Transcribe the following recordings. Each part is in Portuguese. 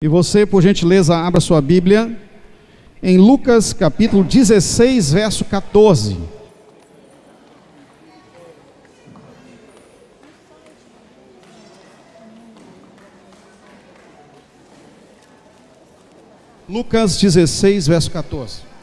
E você, por gentileza, abra sua Bíblia em Lucas capítulo 16, verso 14. Lucas 16, verso 14.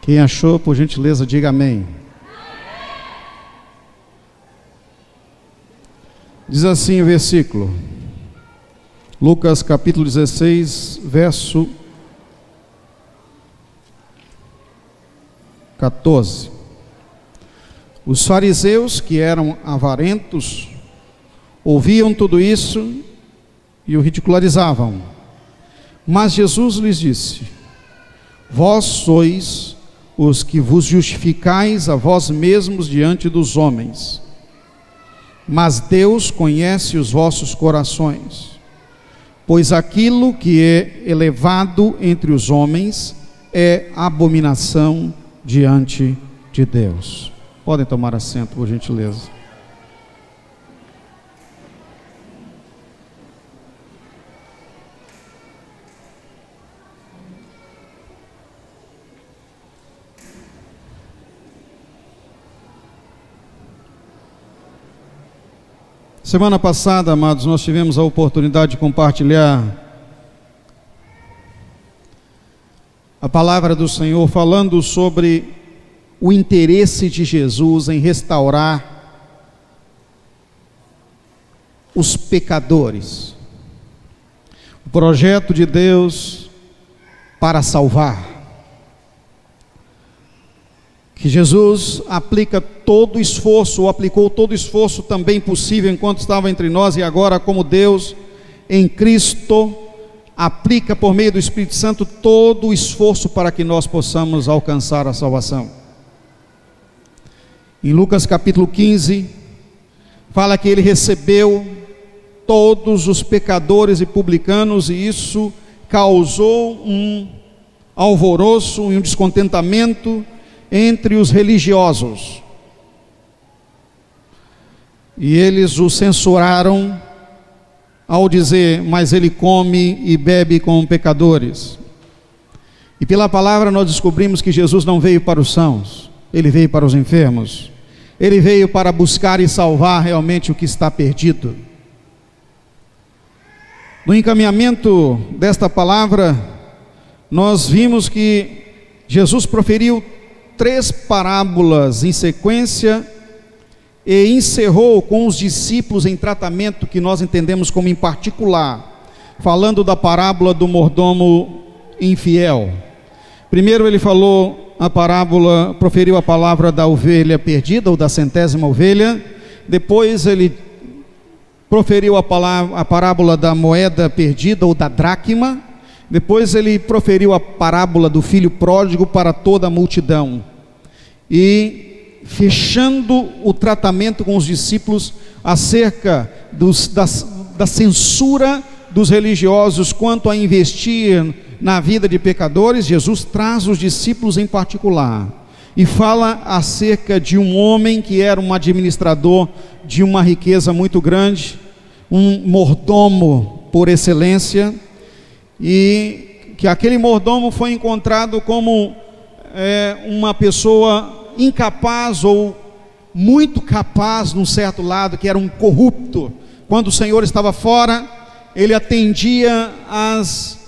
Quem achou, por gentileza, diga amém. Diz assim o versículo, Lucas capítulo 16, verso 14. Os fariseus, que eram avarentos, ouviam tudo isso e o ridicularizavam. Mas Jesus lhes disse: vós sois os que vos justificais a vós mesmos diante dos homens, mas Deus conhece os vossos corações, pois aquilo que é elevado entre os homens é abominação diante de Deus. Podem tomar assento, por gentileza. Semana passada, amados, nós tivemos a oportunidade de compartilhar a palavra do Senhor, falando sobre o interesse de Jesus em restaurar os pecadores, o projeto de Deus para salvar. Que Jesus aplica todo o esforço, ou aplicou todo o esforço também possível enquanto estava entre nós, e agora, como Deus em Cristo, aplica por meio do Espírito Santo todo o esforço para que nós possamos alcançar a salvação. Em Lucas capítulo 15, fala que ele recebeu todos os pecadores e publicanos, e isso causou um alvoroço e um descontentamento entre os religiosos, e eles o censuraram ao dizer: mas ele come e bebe com pecadores. E pela palavra nós descobrimos que Jesus não veio para os sãos, ele veio para os enfermos, ele veio para buscar e salvar realmente o que está perdido. No encaminhamento desta palavra, nós vimos que Jesus proferiu 3 parábolas em sequência e encerrou com os discípulos em tratamento que nós entendemos como em particular, falando da parábola do mordomo infiel. Primeiro ele falou a parábola, proferiu a palavra da ovelha perdida, ou da 100ª ovelha. Depois ele proferiu a parábola da moeda perdida, ou da dracma. Depois ele proferiu a parábola do filho pródigo para toda a multidão. E fechando o tratamento com os discípulos acerca da censura dos religiosos quanto a investir na vida de pecadores, Jesus traz os discípulos em particular e fala acerca de um homem que era um administrador de uma riqueza muito grande, um mordomo por excelência, e que aquele mordomo foi encontrado como uma pessoa incapaz ou muito capaz num certo lado, que era um corrupto. Quando o Senhor estava fora, ele atendia às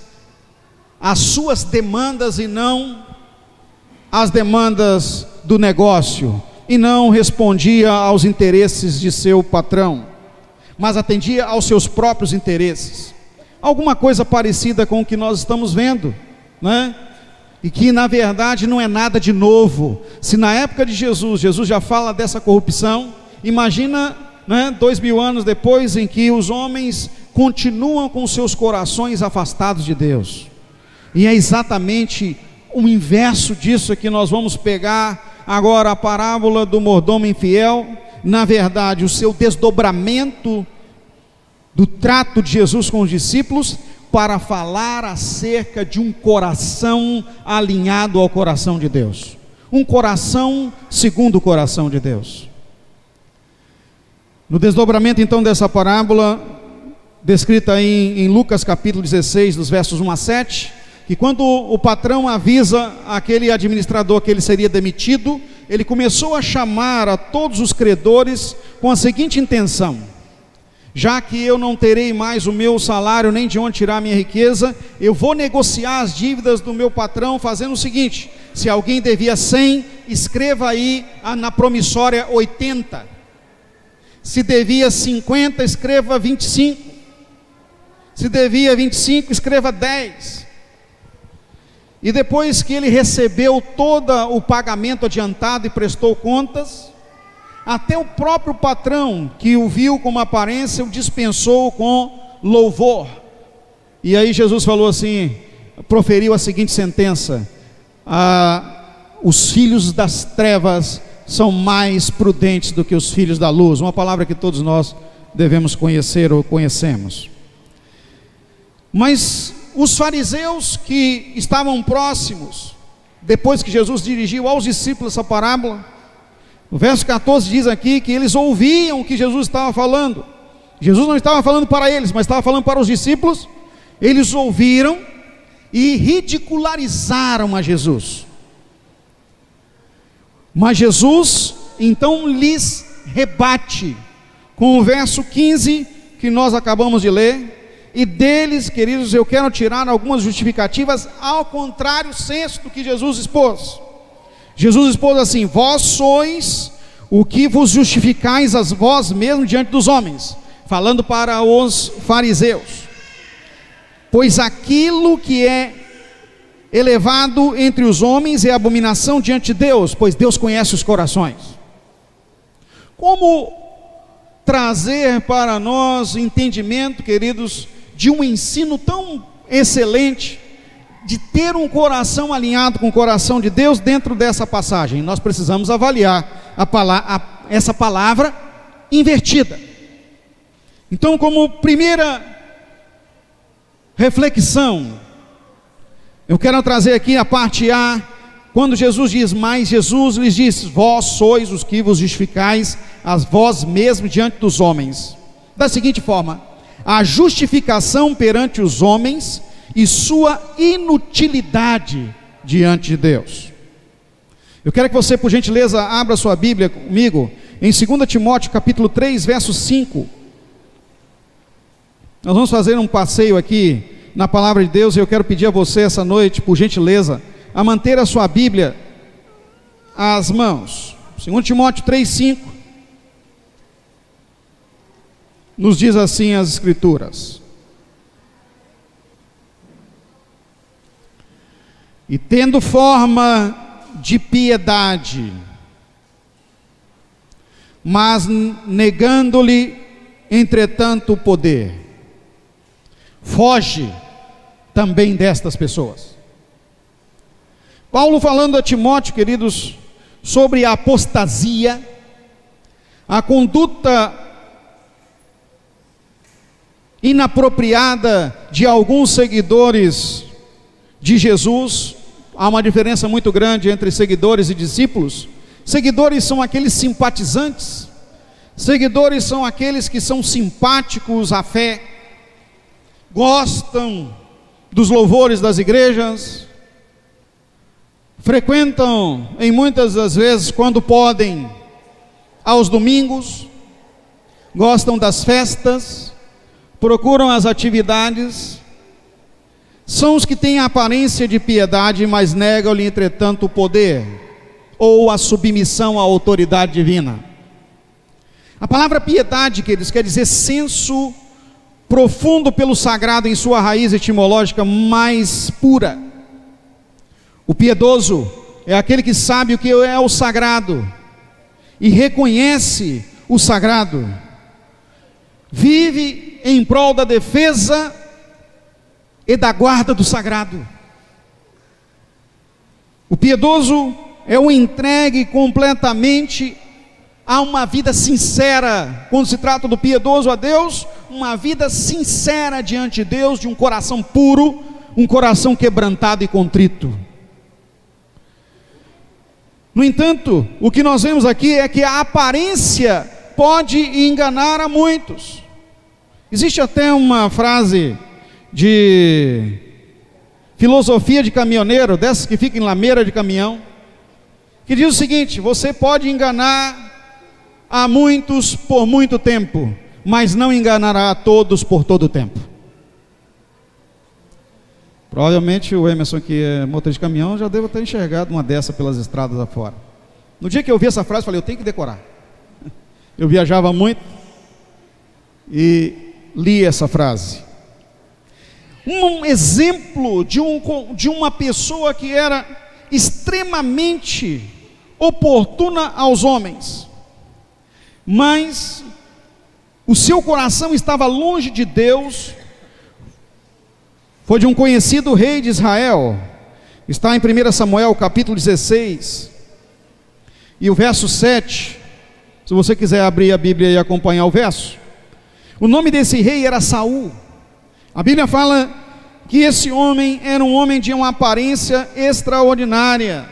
suas demandas e não às demandas do negócio, e não respondia aos interesses de seu patrão, mas atendia aos seus próprios interesses. Alguma coisa parecida com o que nós estamos vendo, né? E que na verdade não é nada de novo. Se na época de Jesus já fala dessa corrupção, imagina né, 2000 anos depois, em que os homens continuam com seus corações afastados de Deus. E é exatamente o inverso disso que nós vamos pegar agora, a parábola do mordomo infiel. Na verdade, o seu desdobramento do trato de Jesus com os discípulos, para falar acerca de um coração alinhado ao coração de Deus, um coração segundo o coração de Deus. No desdobramento então dessa parábola, descrita aí em Lucas capítulo 16, dos versos 1 a 7, que quando o patrão avisa aquele administrador que ele seria demitido, ele começou a chamar a todos os credores com a seguinte intenção: já que eu não terei mais o meu salário, nem de onde tirar a minha riqueza, eu vou negociar as dívidas do meu patrão, fazendo o seguinte: se alguém devia 100, escreva aí na promissória 80, se devia 50, escreva 25, se devia 25, escreva 10. E depois que ele recebeu todo o pagamento adiantado e prestou contas, até o próprio patrão, que o viu com uma aparência, o dispensou com louvor. E aí Jesus falou assim, proferiu a seguinte sentença: os filhos das trevas são mais prudentes do que os filhos da luz. Uma palavra que todos nós devemos conhecer ou conhecemos. Mas os fariseus que estavam próximos, depois que Jesus dirigiu aos discípulos essa parábola, o verso 14 diz aqui que eles ouviam o que Jesus estava falando. Jesus não estava falando para eles, mas estava falando para os discípulos. Eles ouviram e ridicularizaram a Jesus. Mas Jesus então lhes rebate com o verso 15 que nós acabamos de ler. E deles, queridos, eu quero tirar algumas justificativas ao contrário senso do que Jesus expôs. Jesus expôs assim: vós sois o que vos justificais a vós mesmos diante dos homens, falando para os fariseus. Pois aquilo que é elevado entre os homens é abominação diante de Deus, pois Deus conhece os corações. Como trazer para nós entendimento, queridos, de um ensino tão excelente, de ter um coração alinhado com o coração de Deus dentro dessa passagem? Nós precisamos avaliar essa palavra invertida. Então, como primeira reflexão, eu quero trazer aqui a parte A, quando Jesus diz: mas Jesus lhes disse, vós sois os que vos justificais a vós mesmos diante dos homens. Da seguinte forma: a justificação perante os homens e sua inutilidade diante de Deus. Eu quero que você, por gentileza, abra sua Bíblia comigo em 2 Timóteo capítulo 3, verso 5. Nós vamos fazer um passeio aqui na palavra de Deus, e eu quero pedir a você essa noite, por gentileza, a manter a sua Bíblia às mãos. 2 Timóteo 3, 5 nos diz assim as Escrituras: e tendo forma de piedade, mas negando-lhe entretanto o poder, foge também destas pessoas. Paulo falando a Timóteo, queridos, sobre a apostasia, a conduta inapropriada de alguns seguidores de Jesus. Há uma diferença muito grande entre seguidores e discípulos. Seguidores são aqueles simpatizantes, seguidores são aqueles que são simpáticos à fé, gostam dos louvores das igrejas, frequentam em muitas das vezes, quando podem, aos domingos, gostam das festas, procuram as atividades. São os que têm a aparência de piedade, mas negam-lhe entretanto o poder, ou a submissão à autoridade divina. A palavra piedade, queridos, quer dizer senso profundo pelo sagrado em sua raiz etimológica mais pura. O piedoso é aquele que sabe o que é o sagrado e reconhece o sagrado. vive em prol da defesa e da guarda do sagrado. O piedoso é o entregue completamente a uma vida sincera. Quando se trata do piedoso a Deus, uma vida sincera diante de Deus, de um coração puro, um coração quebrantado e contrito. No entanto, o que nós vemos aqui é que a aparência pode enganar a muitos. Existe até uma frase de filosofia de caminhoneiro, dessas que ficam em lameira de caminhão, que diz o seguinte: você pode enganar a muitos por muito tempo, mas não enganará a todos por todo o tempo. Provavelmente o Emerson, que é motorista de caminhão, já deve ter enxergado uma dessa pelas estradas afora. No dia que eu vi essa frase, eu falei, eu tenho que decorar. Eu viajava muito e li essa frase. Um exemplo de uma pessoa que era extremamente oportuna aos homens, mas o seu coração estava longe de Deus, foi de um conhecido rei de Israel. Está em 1 Samuel capítulo 16 e o verso 7, se você quiser abrir a Bíblia e acompanhar o verso. O nome desse rei era Saul. A Bíblia fala que esse homem era um homem de uma aparência extraordinária.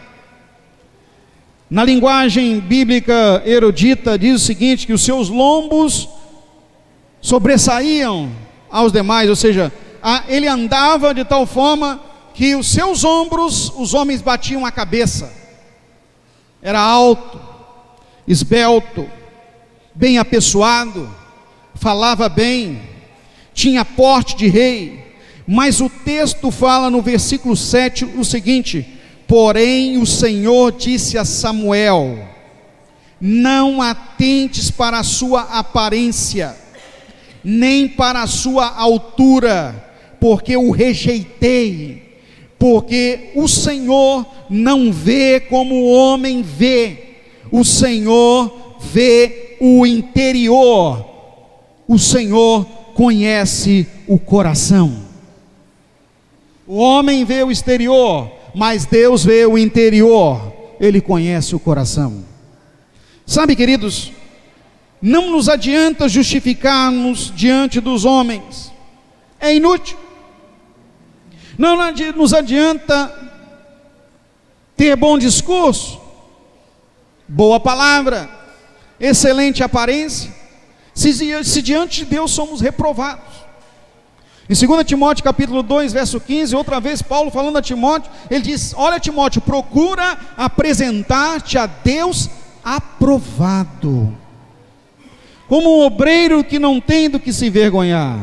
Na linguagem bíblica erudita diz o seguinte, que os seus lombos sobressaíam aos demais, ou seja, ele andava de tal forma que os seus ombros, os homens batiam a cabeça. Era alto, esbelto, bem apessoado, falava bem, tinha porte de rei. Mas o texto fala no versículo 7 o seguinte: porém o Senhor disse a Samuel: não atentes para a sua aparência, nem para a sua altura, porque o rejeitei, porque o Senhor não vê como o homem vê, o Senhor vê o interior, o Senhor conhece o coração. O homem vê o exterior, mas Deus vê o interior, Ele conhece o coração. Sabe, queridos, não nos adianta justificarmos diante dos homens, é inútil. Não nos adianta ter bom discurso, boa palavra, excelente aparência, se diante de Deus somos reprovados. Em 2 Timóteo capítulo 2, verso 15, outra vez Paulo falando a Timóteo, ele diz: olha, Timóteo, procura apresentar-te a Deus aprovado, como um obreiro que não tem do que se envergonhar,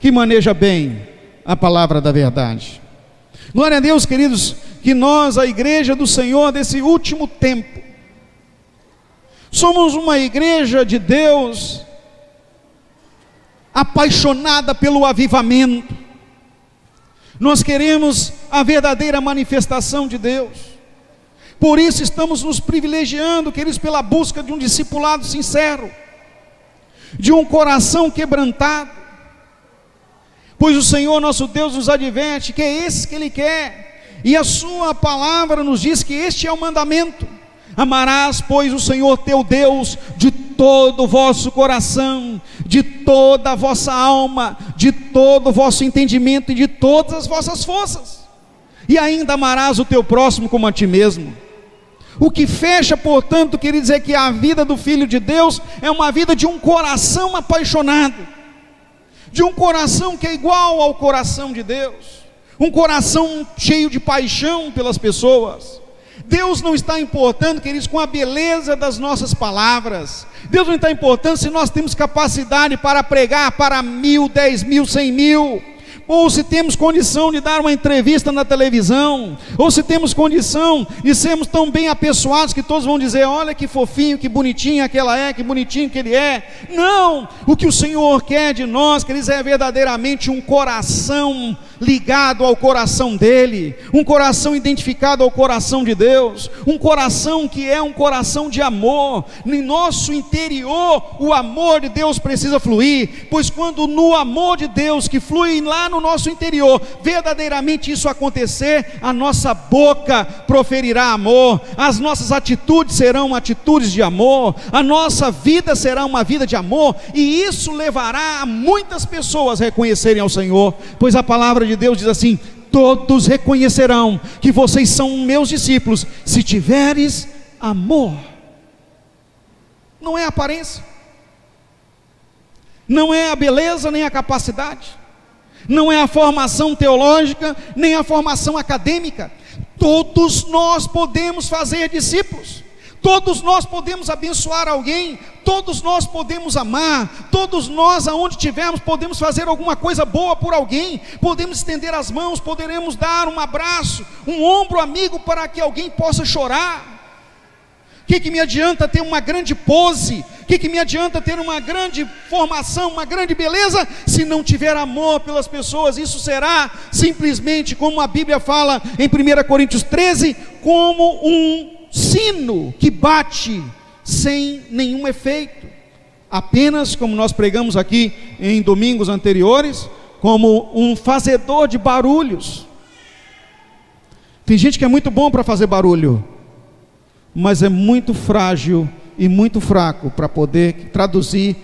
que maneja bem a palavra da verdade. Glória a Deus, queridos, que nós, a igreja do Senhor desse último tempo, somos uma igreja de Deus apaixonada pelo avivamento. Nós queremos a verdadeira manifestação de Deus. Por isso estamos nos privilegiando, queridos, pela busca de um discipulado sincero, de um coração quebrantado, pois o Senhor nosso Deus nos adverte que é esse que Ele quer, e a sua palavra nos diz que este é o mandamento: amarás, pois, o Senhor teu Deus de todo o vosso coração, de toda a vossa alma, de todo o vosso entendimento e de todas as vossas forças, e ainda amarás o teu próximo como a ti mesmo. O que fecha, portanto, quer dizer que a vida do Filho de Deus é uma vida de um coração apaixonado, de um coração que é igual ao coração de Deus, um coração cheio de paixão pelas pessoas. Deus não está importando, queridos, com a beleza das nossas palavras. Deus não está importando se nós temos capacidade para pregar para 1.000, 10.000, 100.000, ou se temos condição de dar uma entrevista na televisão, ou se temos condição de sermos tão bem apessoados que todos vão dizer: olha que fofinho, que bonitinho aquela é, que bonitinho que ele é. Não, o que o Senhor quer de nós, queridos, é verdadeiramente um coração ligado ao coração dele, um coração identificado ao coração de Deus, um coração que é um coração de amor. Em nosso interior o amor de Deus precisa fluir, pois quando no amor de Deus que flui lá no nosso interior, verdadeiramente isso acontecer, a nossa boca proferirá amor, as nossas atitudes serão atitudes de amor, a nossa vida será uma vida de amor, e isso levará a muitas pessoas a reconhecerem ao Senhor, pois a palavra de Deus diz assim: todos reconhecerão que vocês são meus discípulos, se tiveres amor. Não é a aparência, não é a beleza, nem a capacidade, não é a formação teológica, nem a formação acadêmica. Todos nós podemos fazer discípulos, todos nós podemos abençoar alguém, todos nós podemos amar, todos nós, aonde tivermos, podemos fazer alguma coisa boa por alguém, podemos estender as mãos, poderemos dar um abraço, um ombro amigo para que alguém possa chorar. O que me adianta ter uma grande pose? O que me adianta ter uma grande formação, uma grande beleza, se não tiver amor pelas pessoas? Isso será simplesmente, como a Bíblia fala em 1 Coríntios 13, como um sino que bate sem nenhum efeito, apenas, como nós pregamos aqui em domingos anteriores, como um fazedor de barulhos. Tem gente que é muito bom para fazer barulho, mas é muito frágil e muito fraco para poder traduzir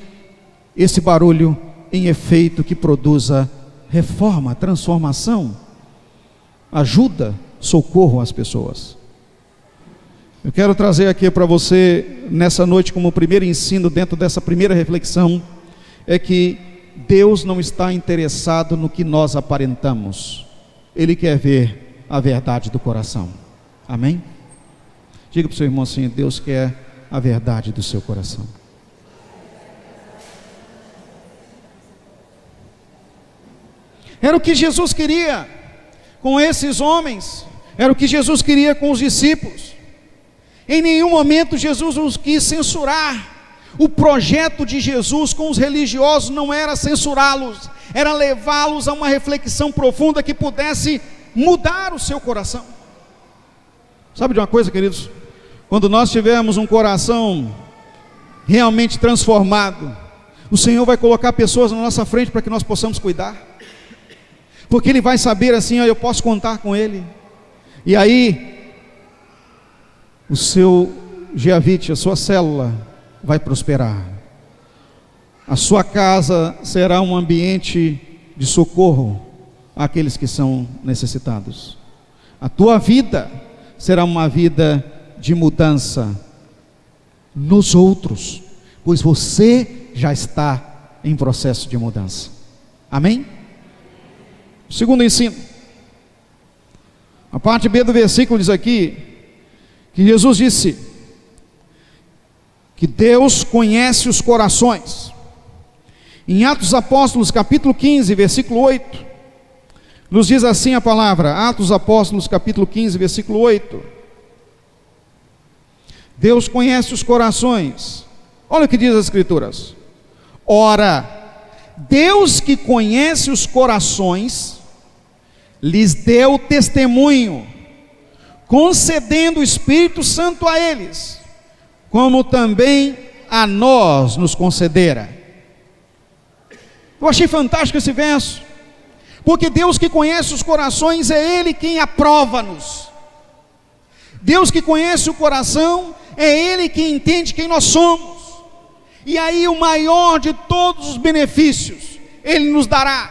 esse barulho em efeito que produza reforma, transformação, ajuda, socorro às pessoas. Eu quero trazer aqui para você nessa noite, como primeiro ensino dentro dessa primeira reflexão, é que Deus não está interessado no que nós aparentamos, Ele quer ver a verdade do coração. Amém? Diga para o seu irmão assim: Deus quer a verdade do seu coração. Era o que Jesus queria com esses homens, era o que Jesus queria com os discípulos. Em nenhum momento Jesus os quis censurar. O projeto de Jesus com os religiosos não era censurá-los, era levá-los a uma reflexão profunda que pudesse mudar o seu coração. Sabe de uma coisa, queridos? Quando nós tivermos um coração realmente transformado, o Senhor vai colocar pessoas na nossa frente para que nós possamos cuidar, porque Ele vai saber assim: ó, eu posso contar com Ele. E aí o seu Geavite, a sua célula vai prosperar, a sua casa será um ambiente de socorro àqueles que são necessitados, a tua vida será uma vida de mudança nos outros, pois você já está em processo de mudança. Amém? Segundo ensino, a parte B do versículo diz aqui que Jesus disse que Deus conhece os corações. Em Atos dos Apóstolos capítulo 15 versículo 8, nos diz assim a palavra, Atos dos Apóstolos capítulo 15 versículo 8, Deus conhece os corações. Olha o que diz as Escrituras: ora, Deus que conhece os corações, lhes deu testemunho, concedendo o Espírito Santo a eles, como também a nós nos concedera. Eu achei fantástico esse verso, porque Deus que conhece os corações, é Ele quem aprova-nos. Deus que conhece o coração, é Ele quem entende quem nós somos, e aí o maior de todos os benefícios Ele nos dará.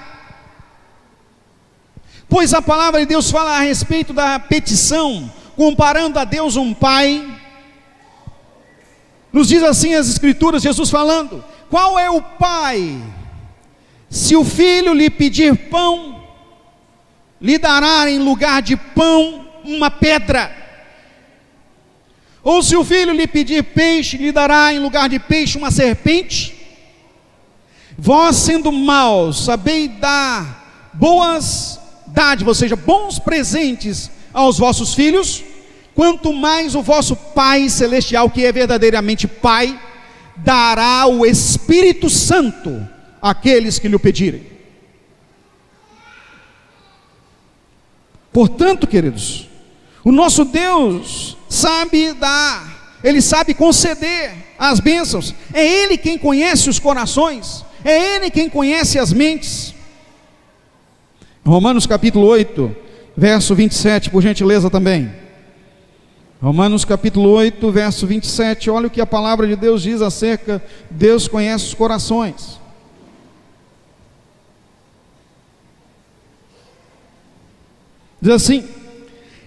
Pois a palavra de Deus fala a respeito da petição, comparando a Deus um pai. Nos diz assim as Escrituras, Jesus falando: qual é o pai? Se o filho lhe pedir pão, lhe dará em lugar de pão uma pedra? Ou se o filho lhe pedir peixe, lhe dará em lugar de peixe uma serpente? Vós, sendo maus, sabeis dar boas dádivas, ou seja, bons presentes aos vossos filhos, quanto mais o vosso Pai Celestial, que é verdadeiramente Pai, dará o Espírito Santo àqueles que lhe o pedirem. Portanto, queridos, o nosso Deus sabe dar, Ele sabe conceder as bênçãos, é Ele quem conhece os corações, é Ele quem conhece as mentes. Romanos capítulo 8, verso 27, por gentileza também. Romanos capítulo 8, verso 27, olha o que a palavra de Deus diz acerca, Deus conhece os corações. Diz assim: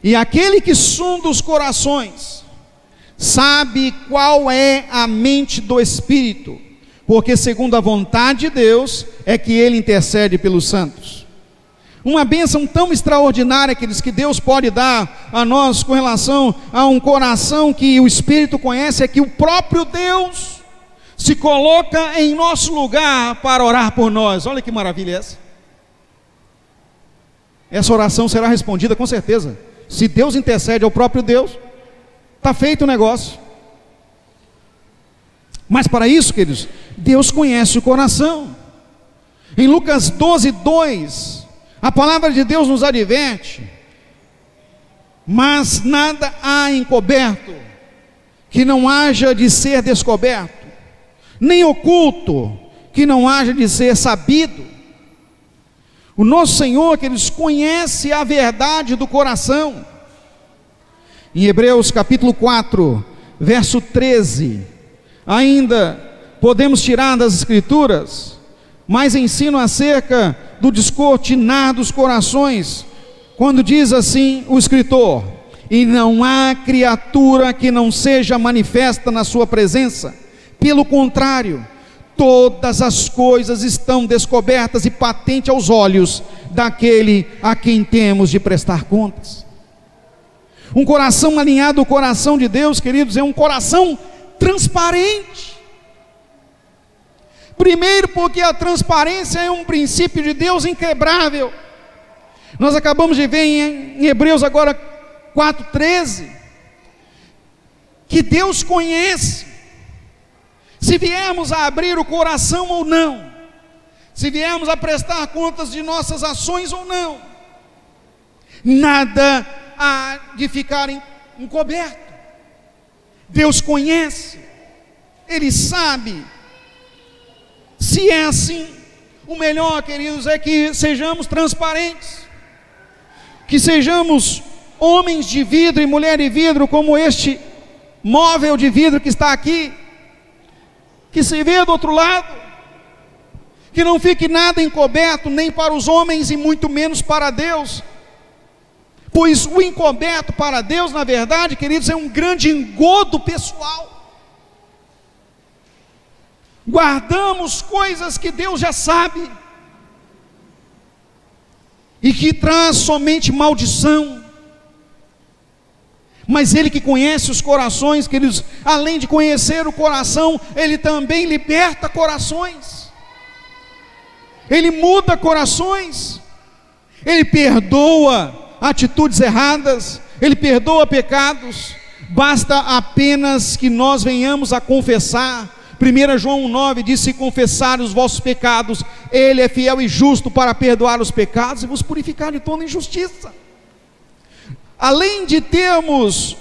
e aquele que sonda os corações, sabe qual é a mente do Espírito, porque segundo a vontade de Deus, é que Ele intercede pelos santos. Uma bênção tão extraordinária, queridos, que Deus pode dar a nós com relação a um coração que o Espírito conhece, é que o próprio Deus se coloca em nosso lugar para orar por nós. Olha que maravilha essa. Essa oração será respondida com certeza. Se Deus intercede ao próprio Deus, está feito o negócio. Mas para isso, queridos, Deus conhece o coração. Em Lucas 12, 2, a palavra de Deus nos adverte: mas nada há encoberto que não haja de ser descoberto, nem oculto que não haja de ser sabido. O nosso Senhor, que eles conhece a verdade do coração. Em Hebreus capítulo 4, verso 13, ainda podemos tirar das Escrituras mais ensino acerca do descortinar dos corações, quando diz assim o escritor: e não há criatura que não seja manifesta na sua presença, pelo contrário, todas as coisas estão descobertas e patentes aos olhos daquele a quem temos de prestar contas. Um coração alinhado ao coração de Deus, queridos, é um coração transparente. Primeiro, porque a transparência é um princípio de Deus inquebrável. Nós acabamos de ver em Hebreus agora 4:13, que Deus conhece se viermos a abrir o coração ou não, se viermos a prestar contas de nossas ações ou não. Nada há de ficar encoberto. Deus conhece, Ele sabe. Se é assim, o melhor, queridos, é que sejamos transparentes, que sejamos homens de vidro e mulher de vidro, como este móvel de vidro que está aqui, que se vê do outro lado, que não fique nada encoberto, nem para os homens e muito menos para Deus, pois o encoberto para Deus, na verdade, queridos, é um grande engodo pessoal. Guardamos coisas que Deus já sabe, e que traz somente maldição. Mas Ele que conhece os corações, queridos, além de conhecer o coração, Ele também liberta corações, Ele muda corações, Ele perdoa atitudes erradas, Ele perdoa pecados. Basta apenas que nós venhamos a confessar. 1 João 1,9 diz: se confessar os vossos pecados, Ele é fiel e justo para perdoar os pecados e vos purificar de toda injustiça. Além de termos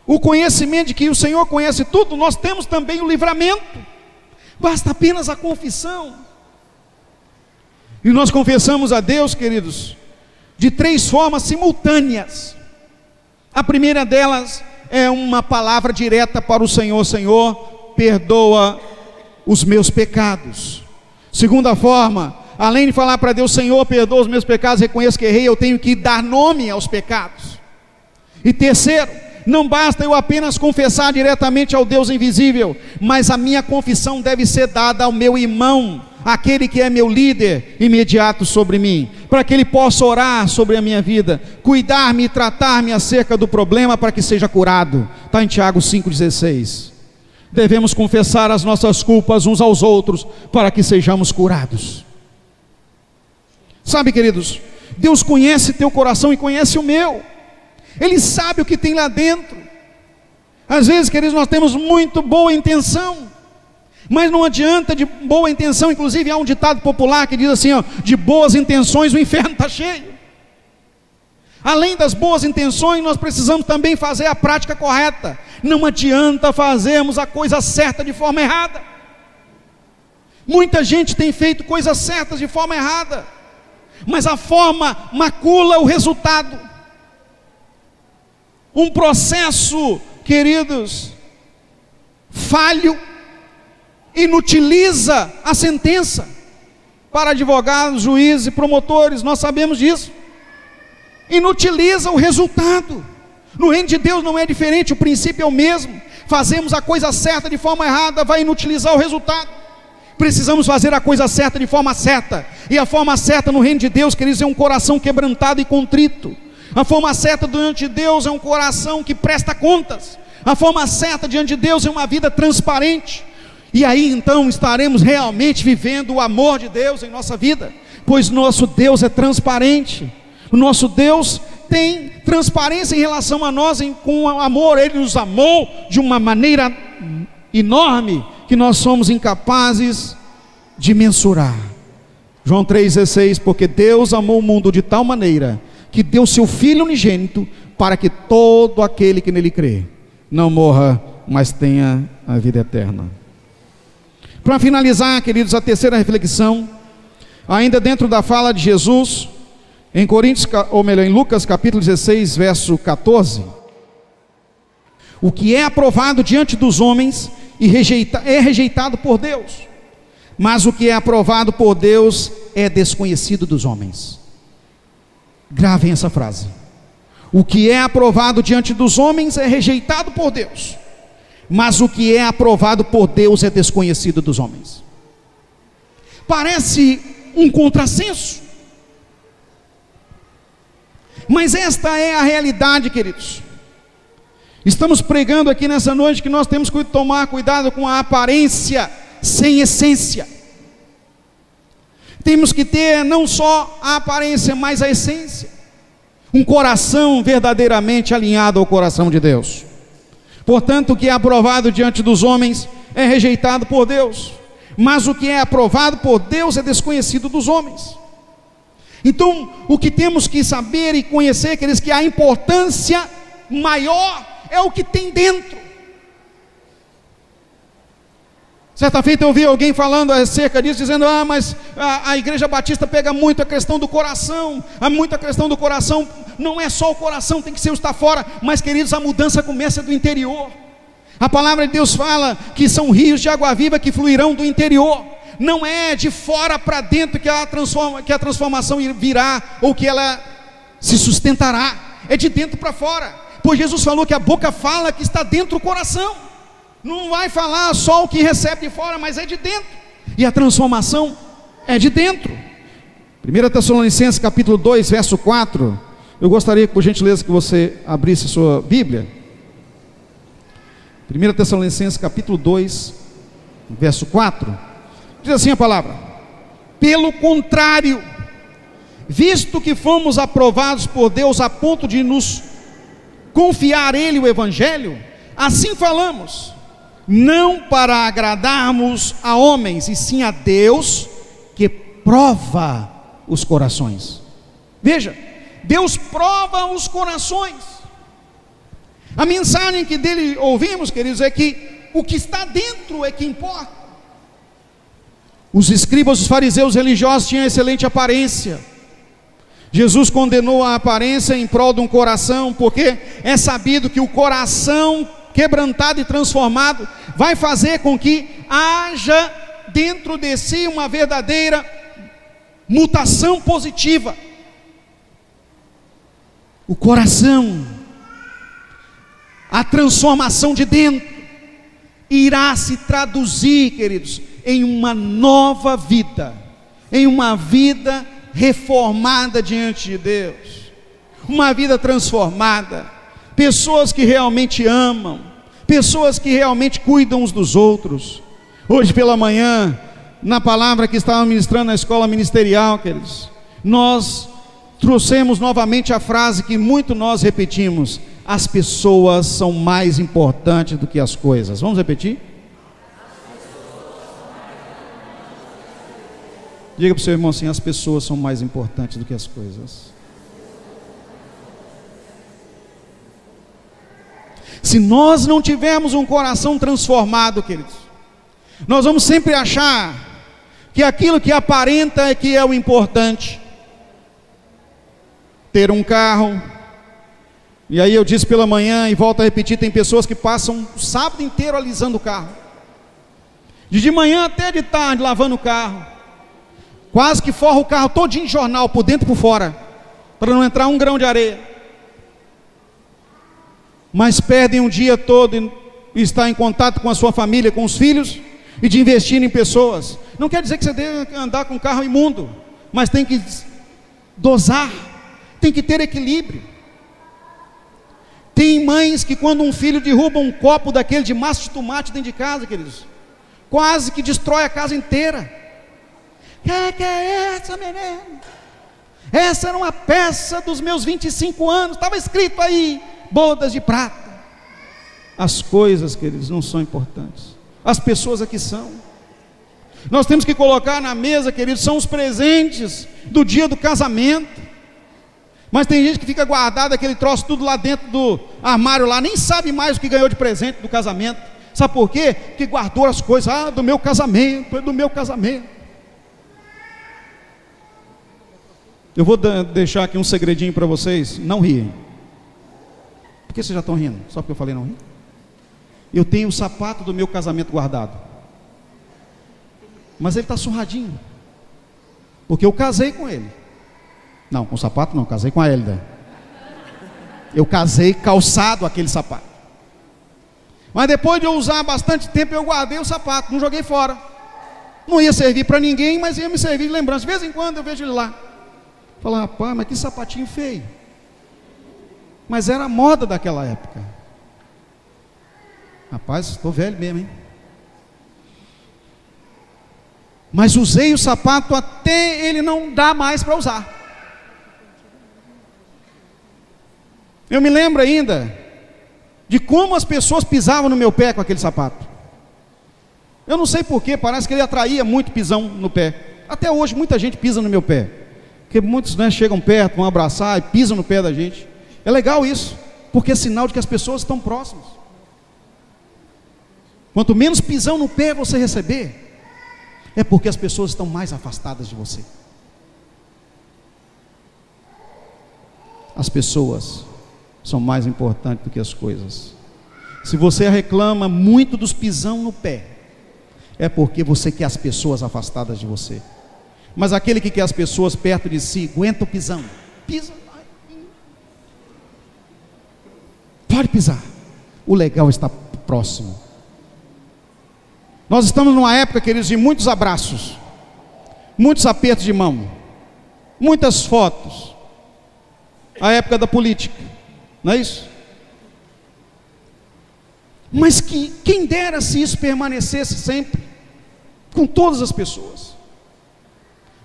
o conhecimento de que o Senhor conhece tudo, nós temos também o livramento. Basta apenas a confissão. E nós confessamos a Deus, queridos, de 3 formas simultâneas. A primeira delas é uma palavra direta para o Senhor: Senhor, perdoa os meus pecados. Segunda forma, além de falar para Deus: Senhor, perdoa os meus pecados, reconheço que errei, eu tenho que dar nome aos pecados. E terceiro, não basta eu apenas confessar diretamente ao Deus invisível, mas a minha confissão deve ser dada ao meu irmão, aquele que é meu líder imediato sobre mim, para que ele possa orar sobre a minha vida, cuidar-me e tratar-me acerca do problema para que seja curado. Está em Tiago 5,16. Devemos confessar as nossas culpas uns aos outros para que sejamos curados. Sabe, queridos, Deus conhece teu coração e conhece o meu. Ele sabe o que tem lá dentro. Às vezes, queridos, nós temos muito boa intenção, mas não adianta de boa intenção. Inclusive há um ditado popular que diz assim, ó, de boas intenções o inferno está cheio. Além das boas intenções, nós precisamos também fazer a prática correta. Não adianta fazermos a coisa certa de forma errada. Muita gente tem feito coisas certas de forma errada, mas a forma macula o resultado. Um processo, queridos, falho, inutiliza a sentença. Para advogados, juízes e promotores, nós sabemos disso. Inutiliza o resultado. No reino de Deus não é diferente, o princípio é o mesmo. Fazemos a coisa certa de forma errada, vai inutilizar o resultado. Precisamos fazer a coisa certa de forma certa. E a forma certa no reino de Deus, queridos, é um coração quebrantado e contrito. A forma certa diante de Deus é um coração que presta contas. A forma certa diante de Deus é uma vida transparente. E aí então estaremos realmente vivendo o amor de Deus em nossa vida, pois nosso Deus é transparente. O nosso Deus tem transparência em relação a nós, com amor. Ele nos amou de uma maneira enorme que nós somos incapazes de mensurar. João 3,16, porque Deus amou o mundo de tal maneira que deu seu Filho unigênito, para que todo aquele que nele crê não morra, mas tenha a vida eterna. Para finalizar, queridos, a terceira reflexão, ainda dentro da fala de Jesus, em Lucas capítulo 16, verso 14, o que é aprovado diante dos homens é rejeitado por Deus, mas o que é aprovado por Deus é desconhecido dos homens. Gravem essa frase: o que é aprovado diante dos homens é rejeitado por Deus, mas o que é aprovado por Deus é desconhecido dos homens. Parece um contrassenso, mas esta é a realidade, queridos. Estamos pregando aqui nessa noite que nós temos que tomar cuidado com a aparência sem essência. Temos que ter não só a aparência, mas a essência. Um coração verdadeiramente alinhado ao coração de Deus. Portanto, o que é aprovado diante dos homens é rejeitado por Deus, mas o que é aprovado por Deus é desconhecido dos homens. Então, o que temos que saber e conhecer, queridos, que a importância maior é o que tem dentro. Certa feita eu ouvi alguém falando acerca disso, dizendo: mas a Igreja Batista pega muito a questão do coração, muita questão do coração. Não é só o coração, tem que ser o estar fora, mas, queridos, a mudança começa do interior. A palavra de Deus fala que são rios de água viva que fluirão do interior. Não é de fora para dentro que a transformação virá, ou que ela se sustentará, é de dentro para fora, pois Jesus falou que a boca fala que está dentro do coração. Não vai falar só o que recebe de fora, mas é de dentro, e a transformação é de dentro. 1 Tessalonicenses capítulo 2, verso 4, eu gostaria, por gentileza, que você abrisse sua Bíblia. 1 Tessalonicenses capítulo 2, verso 4, diz assim a palavra: pelo contrário, visto que fomos aprovados por Deus a ponto de nos confiar Ele o Evangelho, assim falamos, não para agradarmos a homens, e sim a Deus, que prova os corações. Veja, Deus prova os corações. A mensagem que dele ouvimos, queridos, é que o que está dentro é que importa. Os escribas, os fariseus religiosos tinham excelente aparência. Jesus condenou a aparência em prol de um coração, porque é sabido que o coração quebrantado e transformado vai fazer com que haja dentro de si uma verdadeira mutação positiva. O coração, a transformação de dentro, irá se traduzir, queridos, em uma nova vida, em uma vida reformada diante de Deus, uma vida transformada, pessoas que realmente amam, pessoas que realmente cuidam uns dos outros. Hoje pela manhã, na palavra que estava ministrando na escola ministerial, queridos, nós trouxemos novamente a frase que muito nós repetimos: as pessoas são mais importantes do que as coisas. Vamos repetir? Diga para o seu irmão assim: as pessoas são mais importantes do que as coisas. Se nós não tivermos um coração transformado, queridos, nós vamos sempre achar que aquilo que aparenta é que é o importante. Ter um carro, e aí eu disse pela manhã e volto a repetir, tem pessoas que passam o sábado inteiro alisando o carro, de manhã até de tarde lavando o carro, quase que forra o carro todinho em jornal, por dentro e por fora, para não entrar um grão de areia, mas perdem um dia todo em estar em contato com a sua família, com os filhos, e de investir em pessoas. Não quer dizer que você deve andar com um carro imundo, mas tem que dosar, tem que ter equilíbrio. Tem mães que quando um filho derruba um copo daquele de massa de tomate dentro de casa, queridos, quase que destrói a casa inteira. Que é essa, menina? Essa era uma peça dos meus 25 anos, estava escrito aí, bodas de prata. As coisas, queridos, não são importantes, as pessoas aqui são. Nós temos que colocar na mesa, queridos, são os presentes do dia do casamento. Mas tem gente que fica guardado aquele troço tudo lá dentro do armário lá, nem sabe mais o que ganhou de presente do casamento. Sabe por quê? Que guardou as coisas, do meu casamento, é do meu casamento. Eu vou deixar aqui um segredinho para vocês, não riem. Por que vocês já estão rindo? Só porque eu falei não rir? Eu tenho o sapato do meu casamento guardado, mas ele está surradinho, porque eu casei com ele. Não, com o sapato não, casei com a Hélida. Eu casei calçado aquele sapato. Mas depois de eu usar bastante tempo, eu guardei o sapato, não joguei fora. Não ia servir para ninguém, mas ia me servir de lembrança. De vez em quando eu vejo ele lá. Falo, rapaz, mas que sapatinho feio. Mas era a moda daquela época. Rapaz, estou velho mesmo, hein? Mas usei o sapato até ele não dá mais para usar. Eu me lembro ainda de como as pessoas pisavam no meu pé com aquele sapato. Eu não sei porquê, parece que ele atraía muito pisão no pé. Até hoje muita gente pisa no meu pé, porque muitos, né, chegam perto, vão abraçar e pisam no pé da gente. É legal isso, porque é sinal de que as pessoas estão próximas. Quanto menos pisão no pé você receber, é porque as pessoas estão mais afastadas de você. As pessoas são mais importantes do que as coisas. Se você reclama muito dos pisão no pé, é porque você quer as pessoas afastadas de você. Mas aquele que quer as pessoas perto de si, aguenta o pisão, pisa, pode pisar, o legal está próximo. Nós estamos numa época, queridos, de muitos abraços, muitos apertos de mão, muitas fotos. A época da política, não é isso? Mas quem dera se isso permanecesse sempre, com todas as pessoas.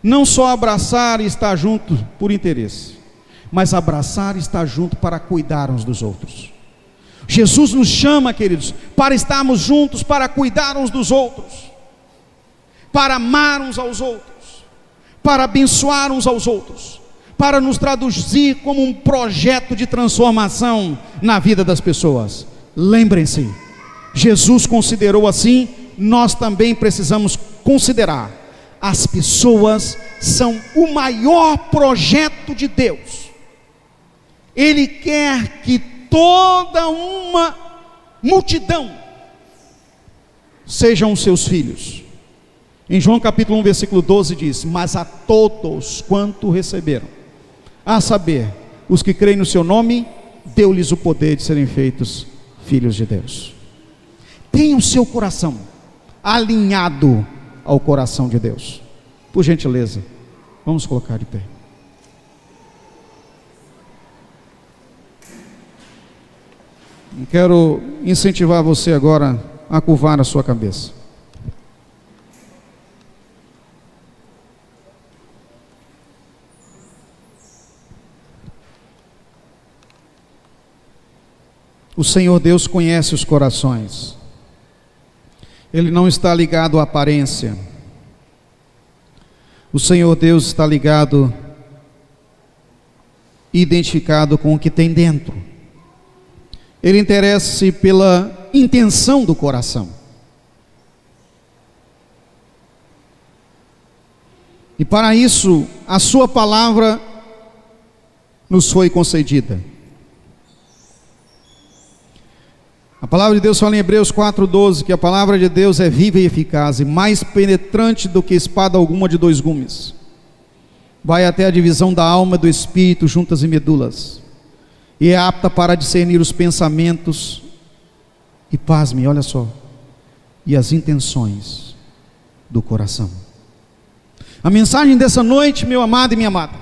Não só abraçar e estar junto por interesse, mas abraçar e estar junto para cuidar uns dos outros. Jesus nos chama, queridos, para estarmos juntos, para cuidar uns dos outros, para amar uns aos outros, para abençoar uns aos outros, para nos traduzir como um projeto de transformação na vida das pessoas. Lembrem-se, Jesus considerou assim, nós também precisamos considerar. As pessoas são o maior projeto de Deus. Ele quer que toda uma multidão sejam seus filhos. Em João capítulo 1, versículo 12 diz: mas a todos quanto receberam, a saber, os que creem no seu nome, deu-lhes o poder de serem feitos filhos de Deus. Tenha o seu coração alinhado ao coração de Deus. Por gentileza, vamos colocar de pé. Quero incentivar você agora a curvar a sua cabeça. O Senhor Deus conhece os corações. Ele não está ligado à aparência. O Senhor Deus está ligado, identificado com o que tem dentro. Ele interessa-se pela intenção do coração. E para isso, a sua palavra nos foi concedida. A palavra de Deus fala em Hebreus 4:12 que a palavra de Deus é viva e eficaz e mais penetrante do que espada alguma de dois gumes. Vai até a divisão da alma e do espírito, juntas e medulas, e é apta para discernir os pensamentos e, pasme, olha só, e as intenções do coração. A mensagem dessa noite, meu amado e minha amada,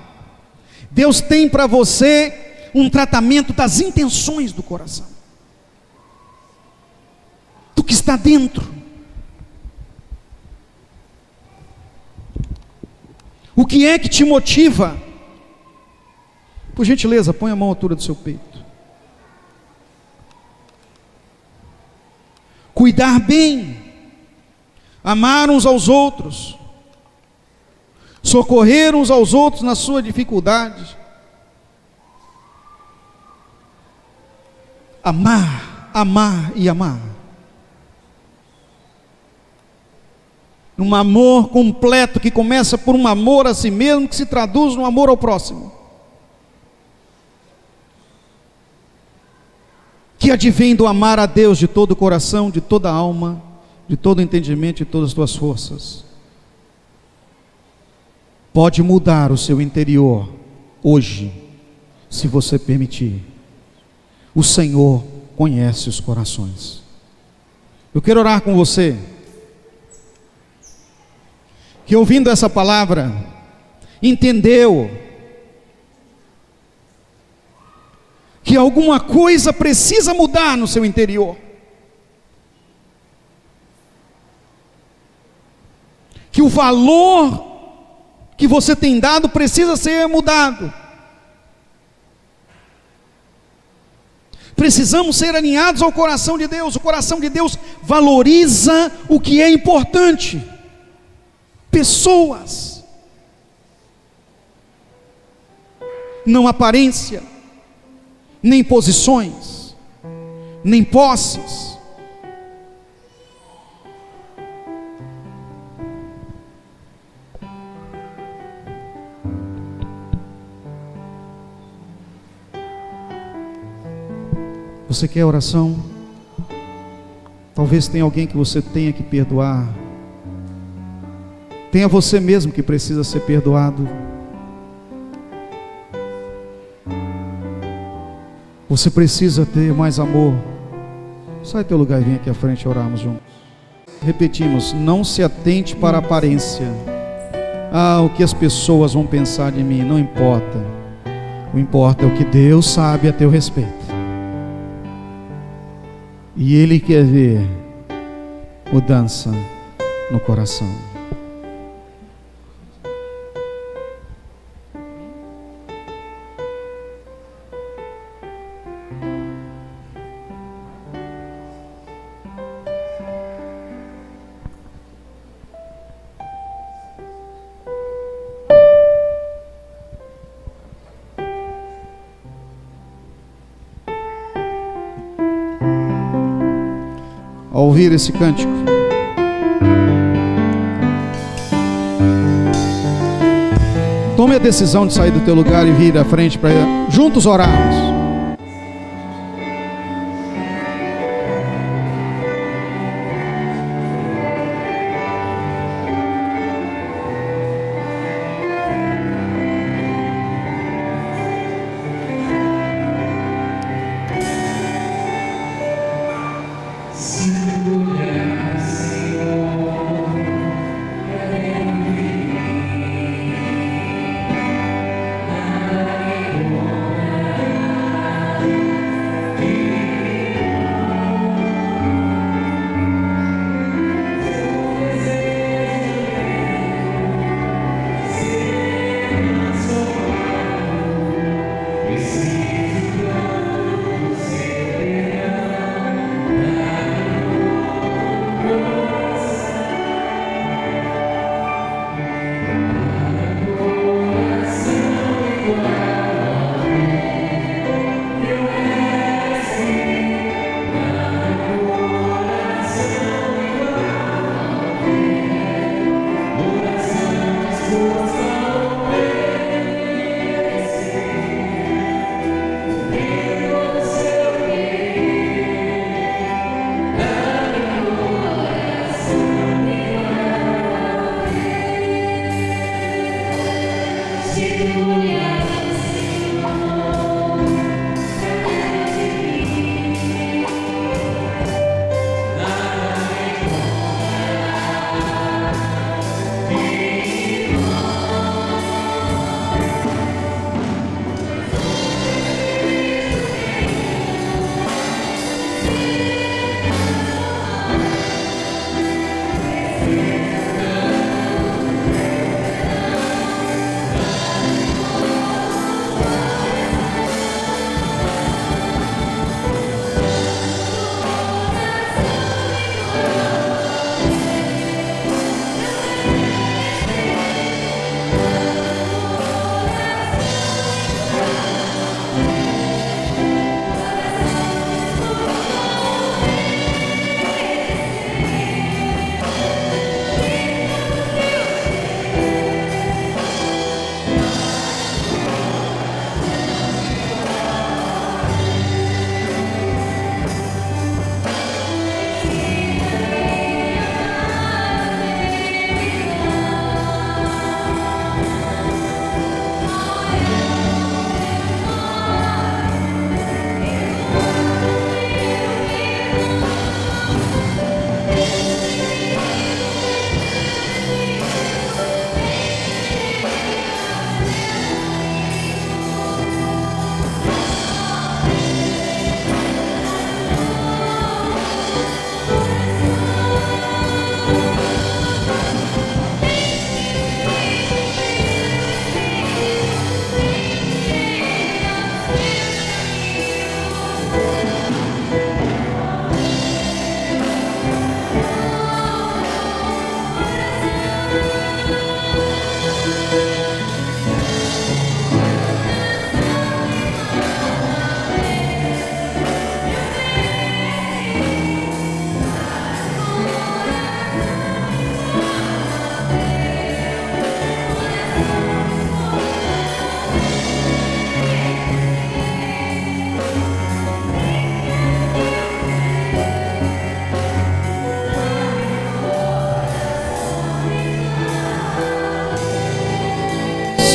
Deus tem para você um tratamento das intenções do coração, do que está dentro. O que é que te motiva? Por gentileza, põe a mão à altura do seu peito. Cuidar bem, amar uns aos outros, socorrer uns aos outros na sua dificuldade, amar, amar e amar, um amor completo que começa por um amor a si mesmo, que se traduz no amor ao próximo, que advém do amar a Deus de todo o coração, de toda a alma, de todo o entendimento e de todas as tuas forças. Pode mudar o seu interior hoje, se você permitir. O Senhor conhece os corações. Eu quero orar com você, que ouvindo essa palavra, entendeu que alguma coisa precisa mudar no seu interior, que o valor que você tem dado precisa ser mudado. Precisamos ser alinhados ao coração de Deus. O coração de Deus valoriza o que é importante: pessoas, não aparência, nem posições, nem posses. Você quer oração? Talvez tenha alguém que você tenha que perdoar. Tenha você mesmo que precisa ser perdoado. Você precisa ter mais amor. Sai do teu lugar e vem aqui à frente e orarmos juntos. Repetimos: não se atente para a aparência. O que as pessoas vão pensar de mim, não importa. O importa é o que Deus sabe a teu respeito. E Ele quer ver mudança no coração. Ao ouvir esse cântico, tome a decisão de sair do teu lugar e vir à frente para juntos orarmos.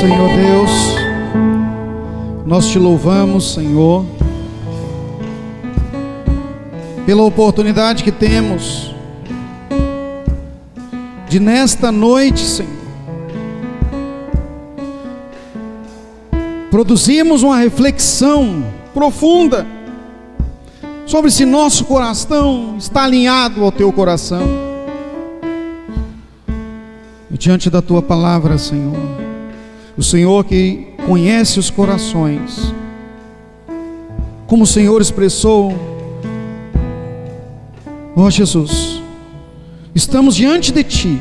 Senhor Deus, nós te louvamos, Senhor, pela oportunidade que temos de nesta noite, Senhor, produzirmos uma reflexão profunda sobre se nosso coração está alinhado ao teu coração. E diante da tua palavra, Senhor, o Senhor que conhece os corações, como o Senhor expressou, ó Jesus, estamos diante de Ti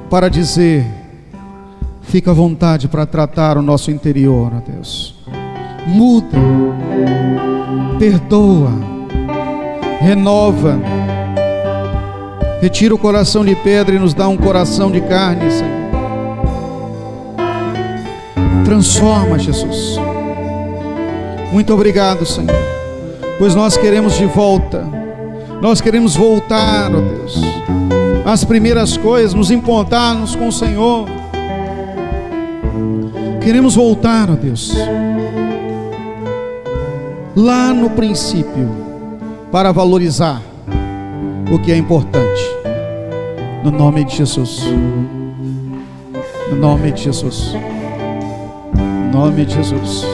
para dizer: fica à vontade para tratar o nosso interior, ó Deus. Muda, perdoa, renova, retira o coração de pedra e nos dá um coração de carne, Senhor. Transforma, Jesus. Muito obrigado, Senhor, pois nós queremos de volta, nós queremos voltar, ó Deus, às primeiras coisas, nos importarmos com o Senhor. Queremos voltar, ó Deus, lá no princípio, para valorizar o que é importante. No nome de Jesus, no nome de Jesus, no nome de Jesus.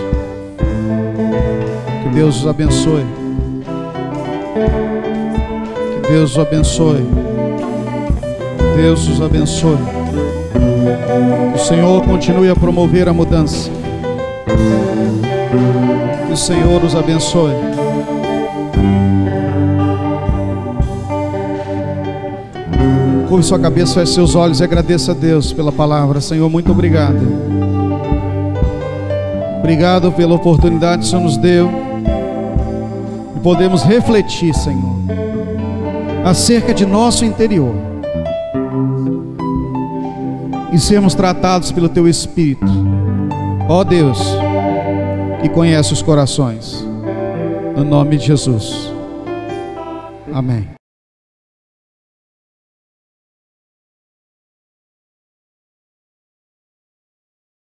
Que Deus os abençoe, que Deus os abençoe, Deus os abençoe. Que o Senhor continue a promover a mudança. Que o Senhor os abençoe. Curve sua cabeça, feche seus olhos e agradeça a Deus pela palavra. Senhor, muito obrigado. Obrigado pela oportunidade que o Senhor nos deu e podemos refletir, Senhor, acerca de nosso interior e sermos tratados pelo Teu Espírito, ó Deus, que conhece os corações. No nome de Jesus. Amém.